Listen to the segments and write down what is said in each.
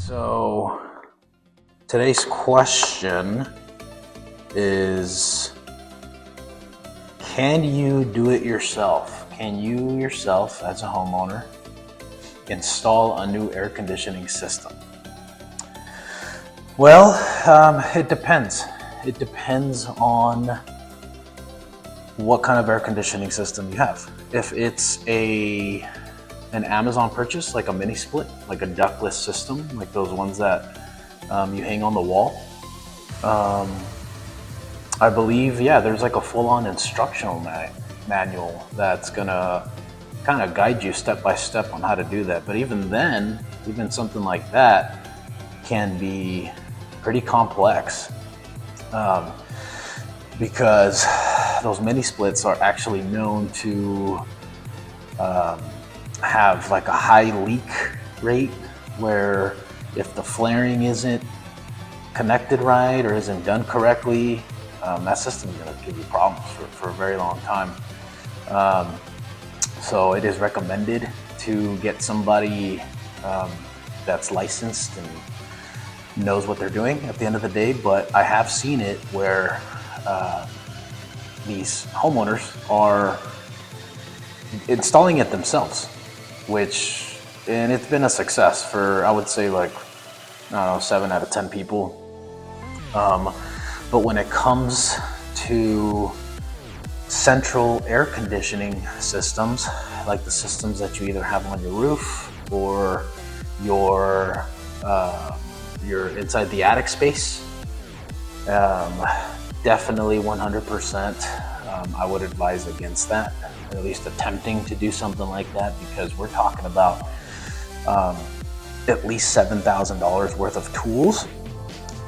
So today's question is, can you do it yourself? Can you yourself as a homeowner install a new air conditioning system? Well, it depends. It depends on what kind of air conditioning system you have. If it's an Amazon purchase, like a mini split, like a ductless system, like those ones that you hang on the wall, I believe, yeah, there's like a full-on instructional manual that's gonna kind of guide you step by step on how to do that. But even then, even something like that can be pretty complex, because those mini splits are actually known to have like a high leak rate, where if the flaring isn't connected right or isn't done correctly, that system is going to give you problems for a very long time. So it is recommended to get somebody that's licensed and knows what they're doing at the end of the day. But I have seen it where these homeowners are installing it themselves, and it's been a success for, I would say, like, I don't know, 7 out of 10 people. But when it comes to central air conditioning systems, like the systems that you either have on your roof or your inside the attic space, definitely 100%, I would advise against that, or at least attempting to do something like that, because we're talking about at least $7,000 worth of tools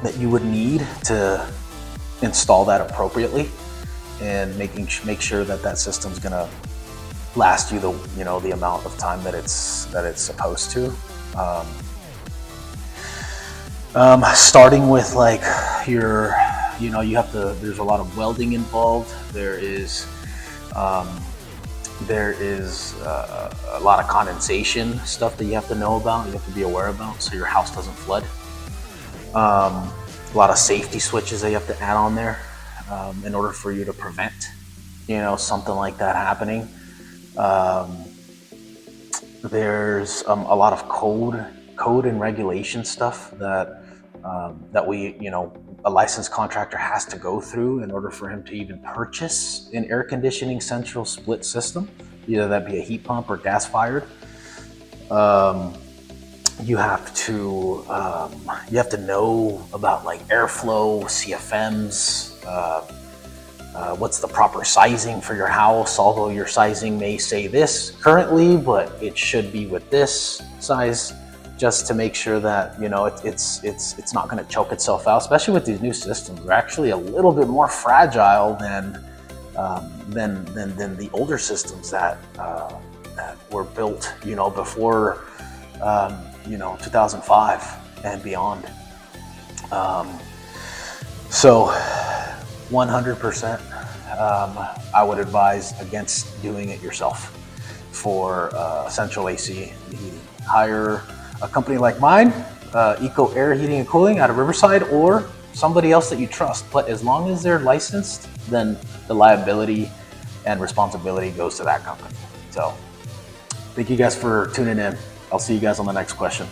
that you would need to install that appropriately, and make sure that system's gonna last you the amount of time that it's supposed to. Starting with like your, you have to, there's a lot of welding involved. There is a lot of condensation stuff that you have to know about, you have to be aware about, so your house doesn't flood. A lot of safety switches that you have to add on there in order for you to prevent, something like that happening. There's a lot of code and regulation stuff that a licensed contractor has to go through in order for him to even purchase an air conditioning central split system, either that be a heat pump or gas fired. You have to know about like airflow, CFMs, what's the proper sizing for your house, although your sizing may say this currently, but it should be with this size, just to make sure that it's not going to choke itself out. Especially with these new systems, they're actually a little bit more fragile than the older systems that were built before 2005 and beyond. So 100%, I would advise against doing it yourself for central AC heating. Hire a company like mine, Eco Air Heating and Cooling out of Riverside, or somebody else that you trust. But as long as they're licensed, then the liability and responsibility goes to that company. So thank you guys for tuning in. I'll see you guys on the next question.